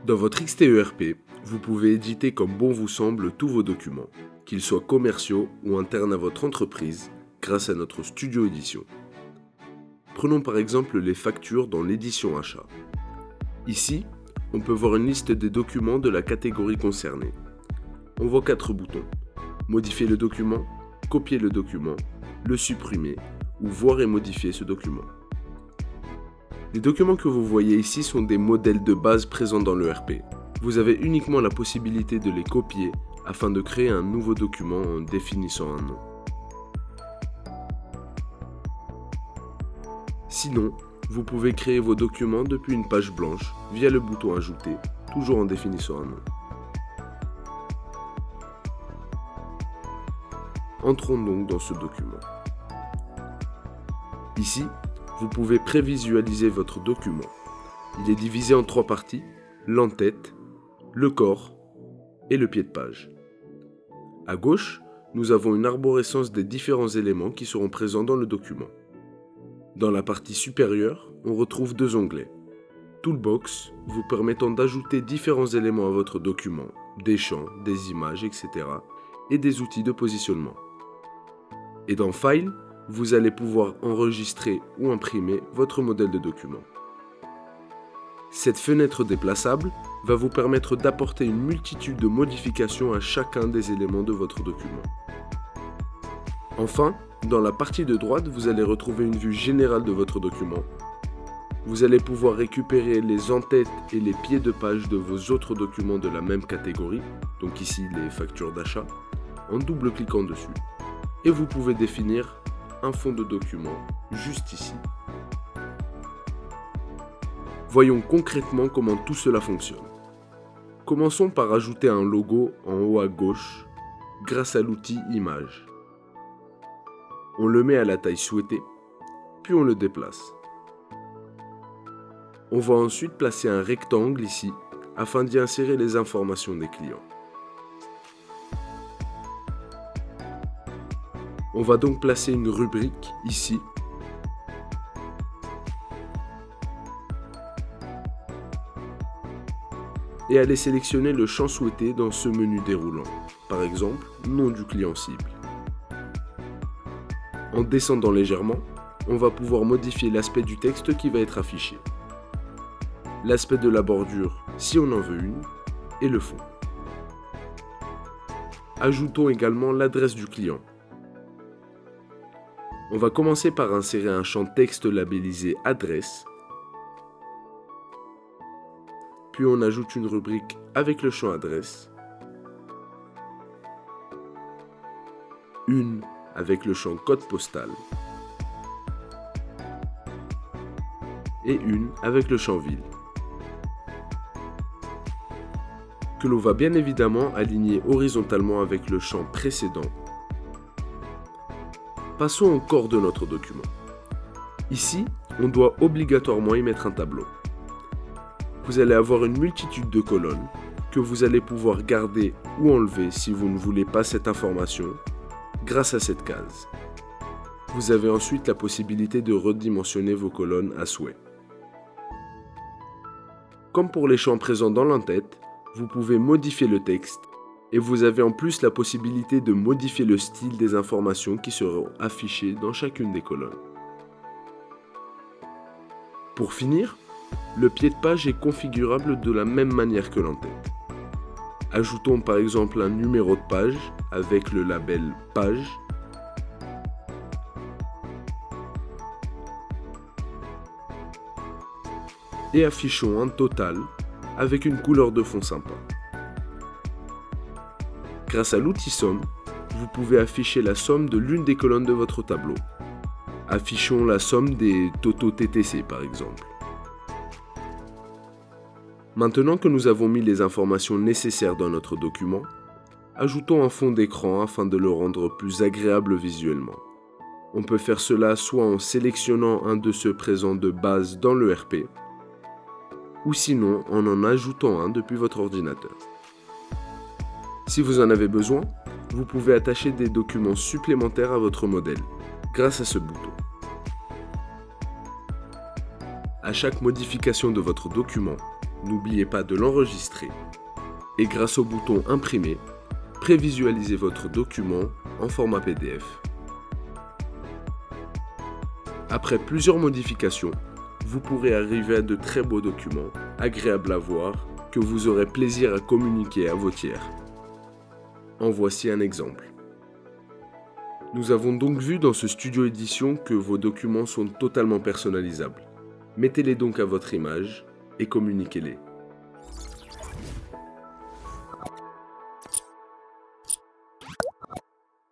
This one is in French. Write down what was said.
Dans votre XTERP, vous pouvez éditer comme bon vous semble tous vos documents, qu'ils soient commerciaux ou internes à votre entreprise, grâce à notre studio édition. Prenons par exemple les factures dans l'édition achat. Ici, on peut voir une liste des documents de la catégorie concernée. On voit 4 boutons. Modifier le document, copier le document, le supprimer ou voir et modifier ce document. Les documents que vous voyez ici sont des modèles de base présents dans l'ERP. Vous avez uniquement la possibilité de les copier afin de créer un nouveau document en définissant un nom. Sinon, vous pouvez créer vos documents depuis une page blanche via le bouton Ajouter, toujours en définissant un nom. Entrons donc dans ce document. Ici, vous pouvez prévisualiser votre document. Il est divisé en 3 parties, l'entête, le corps et le pied de page. À gauche, nous avons une arborescence des différents éléments qui seront présents dans le document. Dans la partie supérieure, on retrouve 2 onglets. Toolbox, vous permettant d'ajouter différents éléments à votre document, des champs, des images, etc. et des outils de positionnement. Et dans File, vous allez pouvoir enregistrer ou imprimer votre modèle de document. Cette fenêtre déplaçable va vous permettre d'apporter une multitude de modifications à chacun des éléments de votre document. Enfin, dans la partie de droite, vous allez retrouver une vue générale de votre document. Vous allez pouvoir récupérer les entêtes et les pieds de page de vos autres documents de la même catégorie, donc ici les factures d'achat, en double-cliquant dessus. Et vous pouvez définir un fond de document juste ici. Voyons concrètement comment tout cela fonctionne. Commençons par ajouter un logo en haut à gauche grâce à l'outil Images. On le met à la taille souhaitée, puis on le déplace. On va ensuite placer un rectangle ici afin d'y insérer les informations des clients. On va donc placer une rubrique ici. Et aller sélectionner le champ souhaité dans ce menu déroulant. Par exemple, nom du client cible. En descendant légèrement, on va pouvoir modifier l'aspect du texte qui va être affiché. L'aspect de la bordure, si on en veut une, et le fond. Ajoutons également l'adresse du client. On va commencer par insérer un champ texte labellisé adresse, puis on ajoute une rubrique avec le champ adresse, une avec le champ code postal et une avec le champ ville, que l'on va bien évidemment aligner horizontalement avec le champ précédent. Passons au corps de notre document. Ici, on doit obligatoirement y mettre un tableau. Vous allez avoir une multitude de colonnes que vous allez pouvoir garder ou enlever si vous ne voulez pas cette information grâce à cette case. Vous avez ensuite la possibilité de redimensionner vos colonnes à souhait. Comme pour les champs présents dans l'entête, vous pouvez modifier le texte et vous avez en plus la possibilité de modifier le style des informations qui seront affichées dans chacune des colonnes. Pour finir, le pied de page est configurable de la même manière que l'entête. Ajoutons par exemple un numéro de page avec le label page. Et affichons un total avec une couleur de fond sympa. Grâce à l'outil Somme, vous pouvez afficher la somme de l'une des colonnes de votre tableau. Affichons la somme des totaux TTC par exemple. Maintenant que nous avons mis les informations nécessaires dans notre document, ajoutons un fond d'écran afin de le rendre plus agréable visuellement. On peut faire cela soit en sélectionnant un de ceux présents de base dans l'ERP, ou sinon en ajoutant un depuis votre ordinateur. Si vous en avez besoin, vous pouvez attacher des documents supplémentaires à votre modèle, grâce à ce bouton. À chaque modification de votre document, n'oubliez pas de l'enregistrer. Et grâce au bouton Imprimer, prévisualisez votre document en format PDF. Après plusieurs modifications, vous pourrez arriver à de très beaux documents, agréables à voir, que vous aurez plaisir à communiquer à vos tiers. En voici un exemple. Nous avons donc vu dans ce studio édition que vos documents sont totalement personnalisables. Mettez-les donc à votre image et communiquez-les.